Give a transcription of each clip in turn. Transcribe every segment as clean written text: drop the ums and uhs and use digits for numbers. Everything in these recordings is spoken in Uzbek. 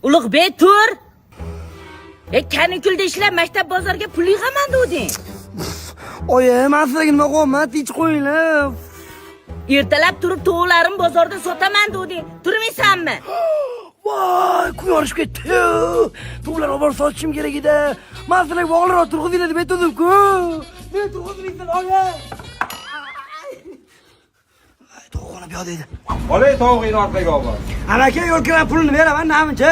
Ulug'bek tur. Kanikulda ishlab maktab bozorga pul yig'aman degding. Oyi, men sizga nima qilaman? Tinch qo'yinglar. Ertalab turib tovuqlarim bozorda sotaman degding. Turmaysanmi? Voy, quyosh ketdi. To'g'lar olib sotishim kerak edi. Men sizlarga bog'liroq turg'izinglar deb aytdim-ku. Men turg'izmaysan, oyi. To'g'ri bu yoqda edi. Olay tovuqni orqaga olib. Anaka yo'lkiram pulini beraman, namincha.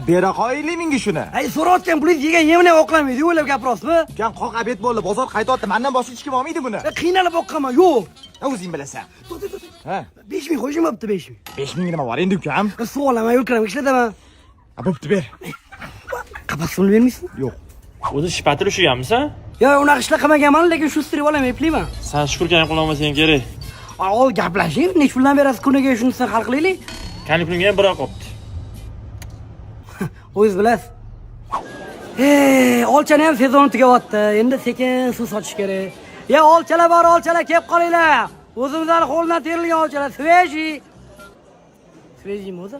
Bera qo'yinglar menga shuni. So'rayotgan pulingiz yegan yemini oqlamaydi, o'ylab gapiryapsizmi? Kan qoq obed bo'ldi, bozor qaytayapti. Mendan boshqa hech kim olmaydi buni. Qiynalib boqqanman, yo'q. O'zing bilasan. Ha? 5000 qo'yishim bo'pti, 5000. 5000 nima bor endi ukam? Suolaman, yo'lkiram ishlataman. Bo'pti ber. Qapas pulni bermaysan? Yo'q. O'zi shpatil ushlaganmisan? Yo'q, unaqa ishlar qilmaganman, lekin shu istirib olaman, eplayman. Sen shukurga ham qilolmasang kerak. Ol gaplashing, nech puldan berasiz kuniga shunisini hal qilaylik. Kanikulimga ham biroq qopti. O'zingiz bilasiz. Olchani ham sezoni tugayapti. Endi sekin suv sochish kerak. Olchalar bor, olchalar kelib qolinglar. O'zimizning qo'ldan terilgan olchalar, sveji. Svejimi o'zi?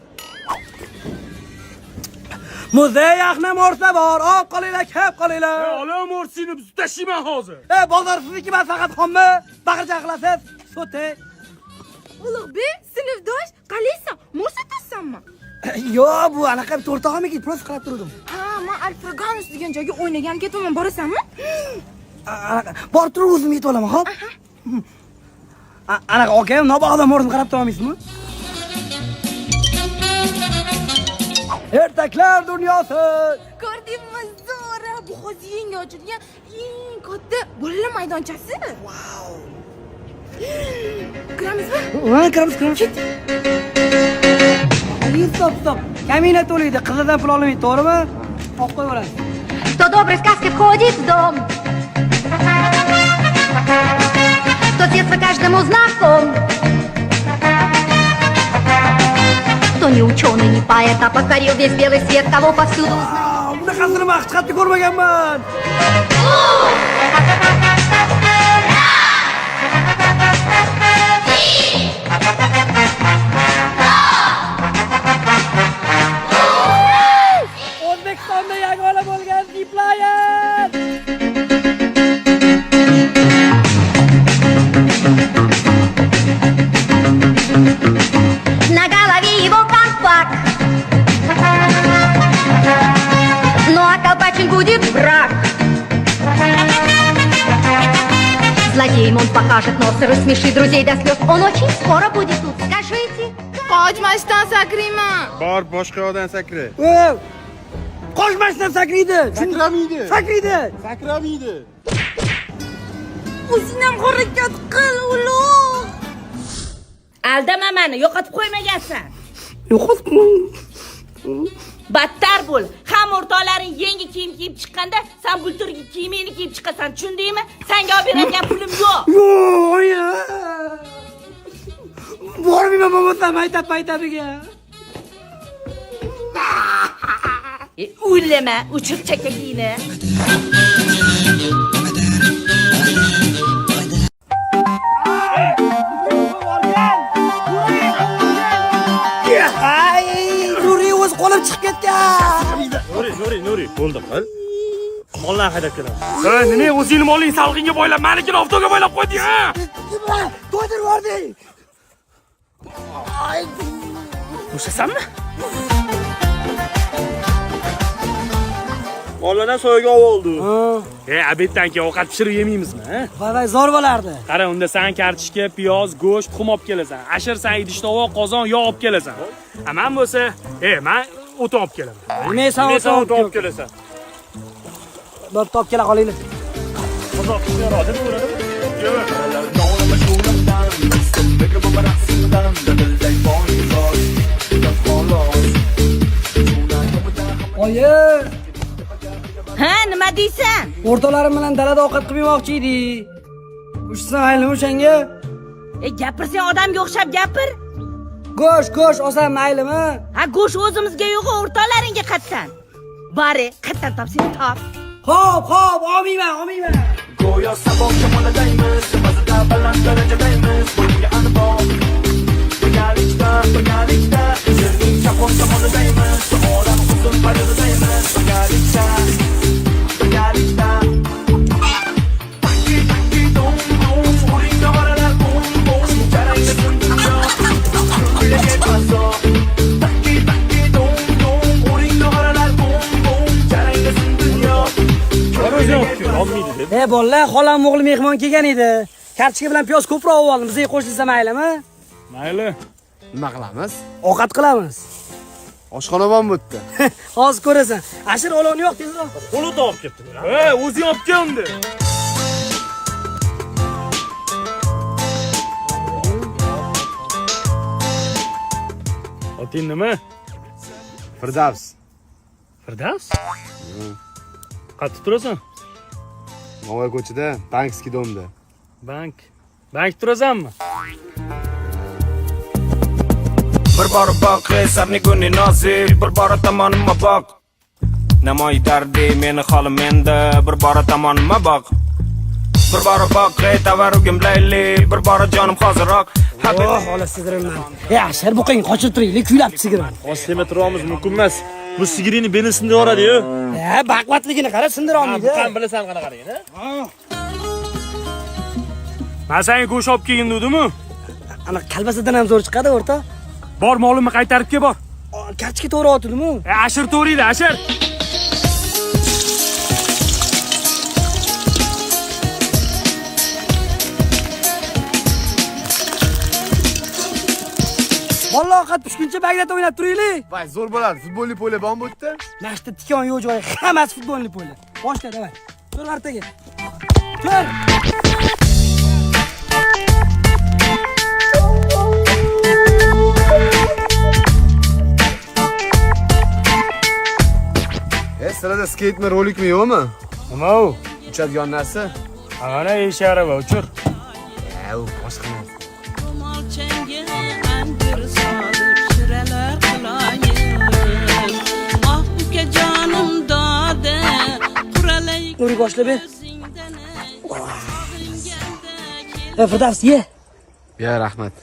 Muzey yaqin morsa bor, olib qolinglar, kelib qolinglar. Olam morsini biz tashiyman hozir. Bozor sizniki, men faqat xonmi? Baqircha qilasiz. So'te. Ulug'bek, sinfdosh, qalaysan? Mo'rsatasanmi? Yo'q, bu anaqa to'rtog'imiki, prosta qarab turdim. Ha, men Alfraganus degan joyga o'ynagan ketaman, borasanmi? Borib turib o'zim yetib olaman, xo'p? Anaqa okam, nobog'da mo'rsini qarab turolmaysizmi? Ertaklar dunyosi. Ko'rdingmi, Zora? Bu hozir yangi ochilgan eng katta bolalar maydonchasi. Wow. Kiramizmi? Ha, kiramiz. Stop. Kamina to'laydi, qizidan pul olmaydi, to'g'rimi? Olib qo'yaverasiz. Кто доброй сказки входит в дом, тот с детства каждому знаком. Кто не ученый, не поэт, а покорил весь белый свет, кого повсюду узнал. Bunaqasini maqsadda ko'rmaganman. O'zbekistonda yagona bo'lgan Ziplayer. На голове его колпак, ну а колпачин будет враг. Злодеем он покажет нос и рассмешит друзей до слез. Он очень скоро будет тут, скажите. Qochmasdan sakrayman. Bor, boshqa yoqdan sakra. Qochmasdan sakraydi. Sakraydi. Sakramaydi. O'zing ham harakat qil, ulug'. Aldama meni, yo'qotib qo'ymagansan. Yo'qotdim. Battar bo'l. Ham o'rtoqlaring yangi kiyim kiyib chiqqanda, sen bulturgi kiyimingni kiyib chiqasan, tushundingmi? Senga olib beradigan pulim yo'q. Yo'q, oyi. Bormayman bo'lmasam aytadiga. O'ylama, uchib chakagingni. Nuri o'z qo'lim chiqib ketgan. Nuri, bo'ldi qil. Mollarni haydab kelaman. Ha, nima o'zingni molingni salqinga boylab, menikini avtoga boylab qo'yding, ha? To'ydir bording. Bo'shasanmi? Mollardan soyga oldi. Obeddan keyin ovqat pishirib yemaymizmi, ha? Voy, zo'r bo'lardi. Qara, unda sen kartoshka, piyoz, go'sht, tuxum olib kelasan. Ashir sen idish-tovoq, qozon, yog' olib kelasan. Men bo'lsa, men o't olib kelaman. Men sen o't olib kelasan. Bir top kela qolaylik. Qozoq yo'radi, bo'ladimi? Yo'q. Oyi, Ha, nima deysan? o'rtoqlarim bilan dalada ovqat qilib yemoqchi edik. Ushsan aylimi o'shanga? Gapirsang odamga o'xshab gapir. Go'sht olsam maylimi? Ha, go'sht o'zimizga yo'q, o'rtoqlaringga qattan. Bari, qattan topsang top. Xo'p, olmayman. Go'yo sabon kamonadaymiz, mazada baland darajadaymiz. Bo'limga aniq birgalikda, yerning chapon tomonidaymiz. bolalar, xolam o'g'li mehmon kelgan edi. Kartoshka bilan piyoz ko'proq olib oldim. Bizga qo'shilsa maylimi? Mayli. Nima qilamiz? Ovqat qilamiz. Oshxona bormi bu yerda? Hozir ko'rasan. Ashir olovni yo'q tezroq. Qo'lida olib ketdi. O'zing olib keldi. Oting nima? Firdavs. Firdavs? Qayerda turasan? Navoiy ko'chada, Bankskiy domda. Bank turasanmi? Bir bora boq, sarni kuni nasib, bir bora tomonima boq. Namoy dardi meni holim menda, bir bora tomonima boq. Bir bora boq, tavarrugim layli, bir bora jonim hoziroq. Oh, xola sigirimdan. Ashir buqing qochib turaylik, kuylab sigirim. Oslema turamiz, mumkin emas. Bu sigirini beni sindiradi-yu. Baqvatligini qara, sindira olmaydi. Qan bilasan qanaqaligini? Men senga go'sht olib kelgin dedimmi? Ana kalbasadan ham zo'r chiqadi, o'rta. Bor molimni qaytarib kel bor. Kartoshka to'g'ri otdimi? Ashir to'g'riydi, ashir. Bolalar ovqat pishguncha bagdat o'ynab turaylik. Voy, zo'r bo'ladi. Futbolli po'la bormi bu yerda? Nashta tikon yo'q joyi, hammasi futbolni po'la. Boshla, davay. Tur artaga. Tur. Sirada skeytmi, rolikmi yo'qmi? Nima u? Uchadigan narsa? Ana ish araba, uchur. U boshqa narsa. Nuri boshla ber. Firdavs ye. Ya, rahmat.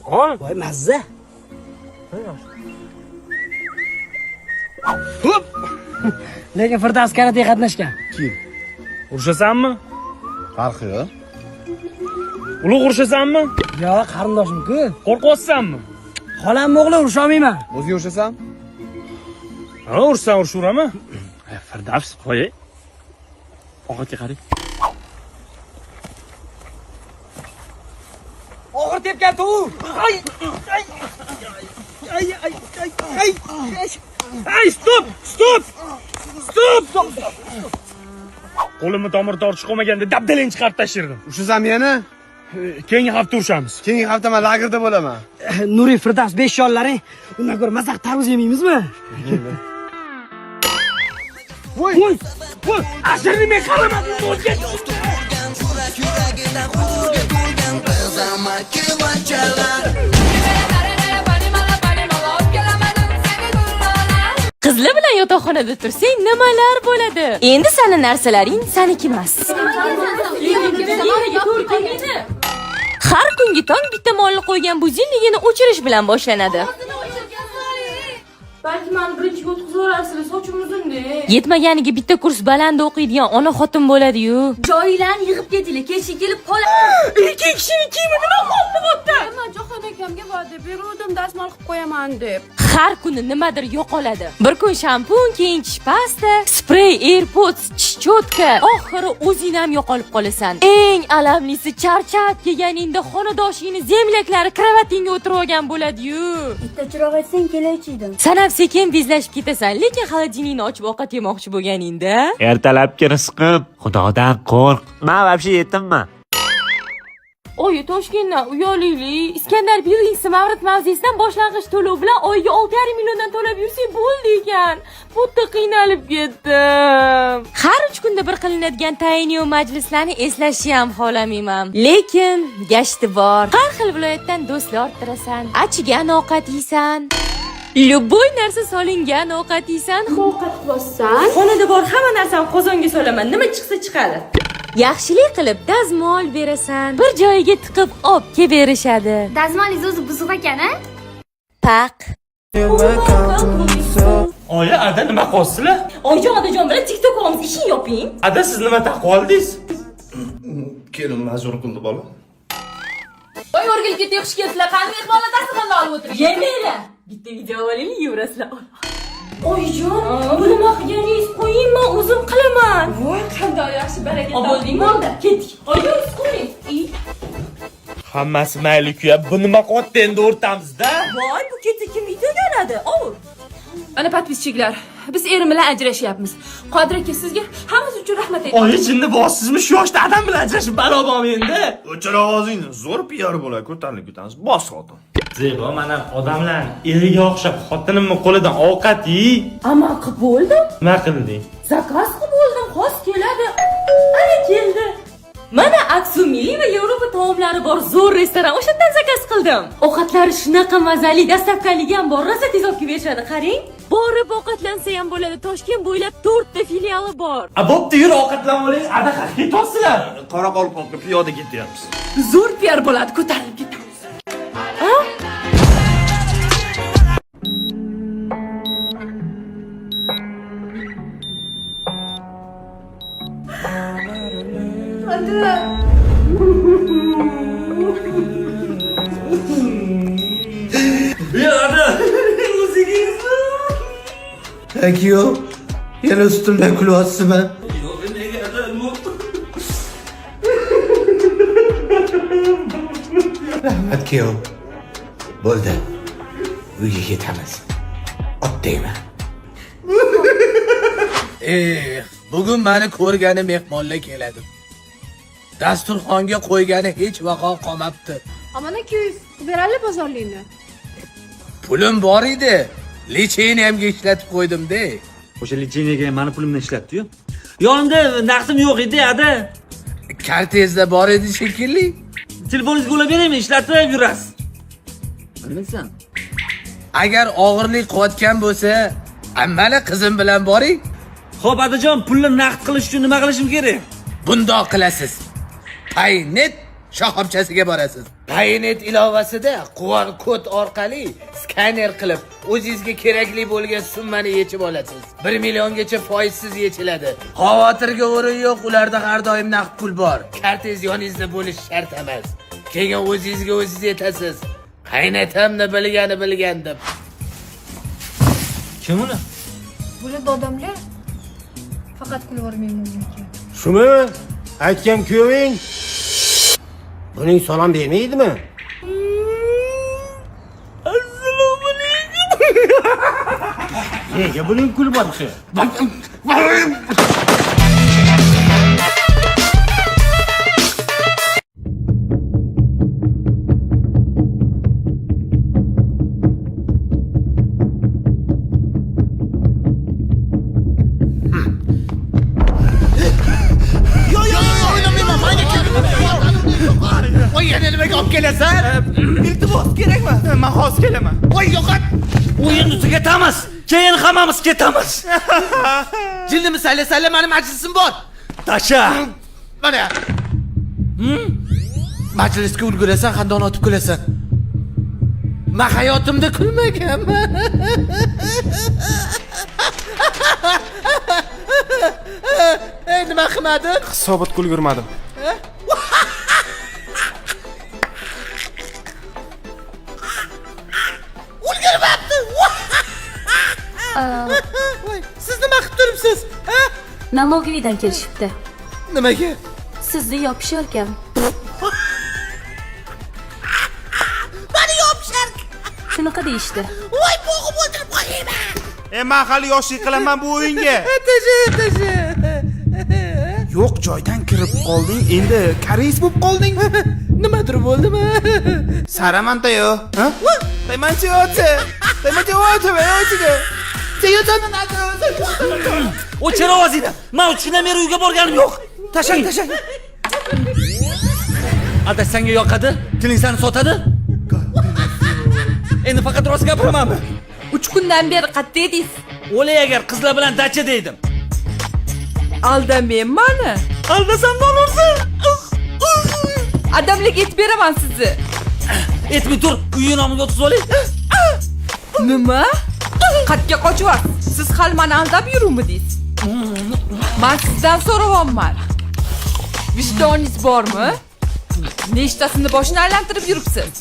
Ol. Voy mazza. Hop. Lekin Firdavs karate qatnashgan. Kim? Urishasanmi? Farqi yo'q. Ulug' urishasanmi? Yo'q, qarindoshim-ku. Qo'rqyapsanmi? Xolam o'g'li urusha olmayman. O'zing urishasan? Ha, ursan urishuraman. Firdavs, qo'y. Ovqatga qarang. Og'ir tepgan tovuq. Ay! Ay, stop! Qo'limni tomir tortish qolmaganda dabdalangni chiqarib tashirdim. Urishasanmi yana? Keyingi hafta urishamiz. Keyingi hafta men lagerda bo'laman. Nuri, Firdavs 5 yollaring. Undan ko'ra mazaq tarvuz yemaymizmi? Voy! Ashirni men qaramadim, o'zga. Qizlar bilan yotoqxonada tursang nimalar bo'ladi? Endi seni narsalaring saniki emas. Har kungi tong bitta molni qo'ygan budilnigini o'chirish bilan boshlanadi. Balki men birinchi o'tkazib olasizlar, sochim uzun-da. Yetmaganiga bitta kurs baland o'qiydigan ona xotin bo'ladi-yu. Joylarni yig'ib ketinglar, kechga kelib qoladi. Ikki kishining kiyimi nima qoldi bu yerda? Men Jahon akamga va'da berdim, dazmol qilib qo'yaman deb. Har kuni nimadir yo'qoladi. Bir kun shampun, keyin tish pasta, sprey, AirPods, tish cho'tka. Oxiri o'zing ham yo'qolib qolasan. Eng alamlisi charchab kelganingda xonadoshingni zemlaklari kravatingga o'tirib olgan bo'ladi-yu. Bitta chiroq etsang kelachiydim. Sanab sekin bezlashib ketasan, lekin xolodilnikni ochib ovqat yemoqchi bo'lganingda ertalabki rizqim, xudodan qo'rq. Men вообще yetimman. Oyi Toshkentdan uyoqlik Iskandar Buildings Mavrid mavzesidan boshlang'ich to'lov bilan oyiga 6,5 milliondan to'lab yursak bo'ldi ekan. Bu yerda qiynalib ketdim. Har 3 kunda bir qilinadigan tayinli majlislarni eslashni ham xohlamayman. Lekin gashti bor. Har xil viloyatdan do'stlar orttirasan. Achigan ovqat yeysan. Любой narsa solingan ovqat yeysan. Ovqat qilsan. Xonada bor hamma narsani qozonga solaman. Nima chiqsa chiqadi. Yaxshilik qilib dazmol berasan. Bir joyiga tiqib olib kelib berishadi. Dazmolingiz o'zi buzuq ekan-a? Paq. Oyi, ada nima qilsizlar? Oyijon, odajon bilan TikTok olamiz, ishing yoping. Ada siz nima taqib oldingiz? Kelin majbur qildi bola. Voy, o'rgilib ketib yaxshi kelibsizlar. Qani mehmonlar dasturxonni olib o'tiring. Yemanglar. Bitta video olaylik, yurasizlar. Oyijon, nima qilganingiz qo'ying, men o'zim qilaman. Voy, qanday yaxshi baraka topdingmi? Bo'ldi, ketdik. Oyingiz qo'ying. Hammasi mayli-ku, bu nima qilyapti endi o'rtamizda? Voy, bu ketdi kim yetaganadi? Ovur. Ana podpischilar, biz erim bilan ajrashyapmiz. Qodir aka, sizga hammasi uchun rahmat aytaman. Oyi, chinni bossizmi? Shu yoshda adam bilan ajrashib barobarmi endi? O'chir ovozingni, zo'r PR bo'ladi, ko'tarinlik ko'taramiz. Bos xotin. Zebo, mana odamlar eriga o'xshab xotinimni qo'lidan ovqat yey. Amal qilib bo'ldim. Nima qilding? Zakaz qilib bo'ldim, xos keladi. Ana keldi. Mana Aksumili va Yevropa taomlari bor zo'r restoran, o'shadan zakaz qildim. Ovqatlari shunaqa mazali, dastavkalik ham bor, rosa tez olib berishadi, qarang. Borib ovqatlansa ham bo'ladi. Toshkent bo'ylab 4 ta filiali bor. Bo'pti, yur ovqatlanib oling. Adaqa ketyapsizlar. Qoraqalpoqqa piyoda ketyapmiz. Zo'r PR bo'ladi, ko'tarilib ketamiz. Ha? Akiyo, yana ustimdan kulyapsizmi? Rahmat kuyov. Bo'ldi. Uyga ketamiz. Otdayman. Bugun meni ko'rgani mehmonlar keladi. Dasturxonga qo'ygani hech vaqo qolmabdi. Amana 200 berali bozorlikni. Pulim bor edi. Licheniyamga ishlatib qo'ydim-da. O'sha licheniyaga meni pulimdan ishlatdi-yu. Yonimda naqdim yo'q edi, ada. Kartezda bor edi shekilli. Telefoningizga ulab beraymi, ishlatib yurasiz. Bilmaysan. Agar og'irlik qilayotgan bo'lsa, ammali qizim bilan boring. Xo'p, adajon, pulni naqd qilish uchun nima qilishim kerak? Bundoq qilasiz. Paynet shoxobchasiga borasiz. Paynet ilovasida QR kod orqali skaner qilib, o'zingizga kerakli bo'lgan summani yechib olasiz. 1 milliongacha foizsiz yechiladi. Xavotirga o'rin yo'q, ularda har doim naqd pul bor. Kartez yoningizda bo'lishi shart emas. Keyin o'zingizga o'zingiz yetasiz. Qaynatamni bilgan deb. Kim uni? Bular odamlar faqat kulib o'rmayman mumkin. Shumi? Aytgan kuyoving. Buning salom bermaydimi? Assalomu alaykum. Nega buning kulib o'tishi? Voy, yana nimaga olib kelasan? Iltimos kerakmi? Men hozir kelaman. Voy, yo'qot. O'yinni tugatamiz. Keyin hammamiz ketamiz. Jildimi salla meni majlisim bor. Tasha. Mana. Majlisga ulgurasan, xandon otib kulasan. Men hayotimda kulmaganman. Nima qilmadin? Hisobot kulgurmadim. Ulgurmabdi. Voy, siz nima qilib turibsiz? Налоговыйdan kelishibdi. Nimaga? Sizni yopishar-ekan. Meni yopishar. Shunaqa deyishdi. Voy, bo'g'ib o'tirib qo'yayman. Men hali yoshlik qilaman bu o'yinga. Tashi. Yo'q, joydan kirib qolding, endi koreys bo'lib qolding. Nimadir bo'ldimi? Saramanta-yo. Ha? Taymanchi-yo'ti. O'chir ovozingni. Men 3 kundan beri uyga borganim yo'q. Tashang. Adash senga yoqadi? Tiling seni sotadi? Endi faqat rost gapiramanmi? 3 kundan beri qayerda edingiz? O'lay agar qizlar bilan dachada edim. Aldamayman-mani. Aldasam ne olursun? Adamlik et beraman sizni. Etmi tur, uyi nomiga o'tib oling. Nima? Qayerga qochyapsiz? Siz hali meni aldab yuruvmidingiz? Men sizdan so'rayapman. Vijdoningiz bormi? Nechtasini boshini aylantirib yuribsiz?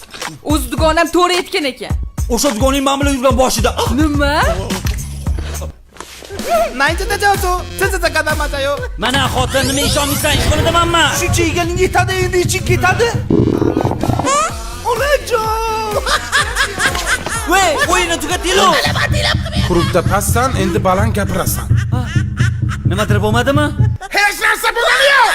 O'z dugonam to'g'ri aytgan ekan. O'sha dugoning men bilan yurgan boshida. Nima? 나인자다자오소 자자자가다 맞아요. Mana xotinimga ishonmaysan, ish qilamanmi? Shuncha yeganing yetadi, endi iching ketadi. Onajon! Voy, o'yinni tugatinglar. Qurupda pastsan, endi baland gapirasan. Nimadir bo'lmadimi? Hech narsa bo'lgani yo'q.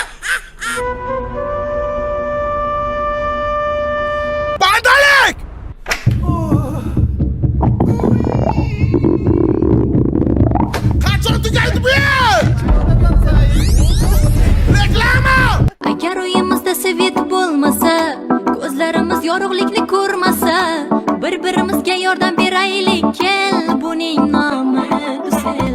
Bandalik! Qachon tugaydi bu yer? Reklama! Agar uyimizda svet bo'lmasa, ko'zlarimiz yorug'likni ko'rmasa, bir-birimizga yordam beraylik, kel, buning nomi Dusel.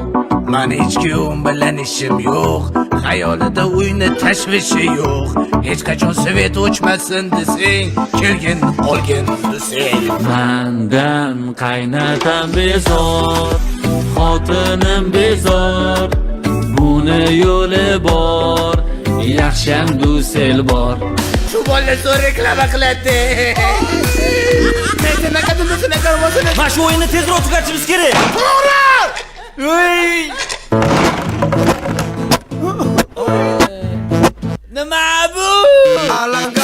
Man hech kim bilan ishim yo'q, xayolida uyni tashvishi yo'q. Hech qachon svet o'chmasin desang, kelgin olgin desang. Mandan qaynatam bezor, xotinim bezor. Buni yo'li bor, yaxsham Dusel bor. Shu bola zo'r reklama qiladi. Mana shu o'yinni tezroq tugatishimiz kerak. To'g'ri! Nima bu? Alanga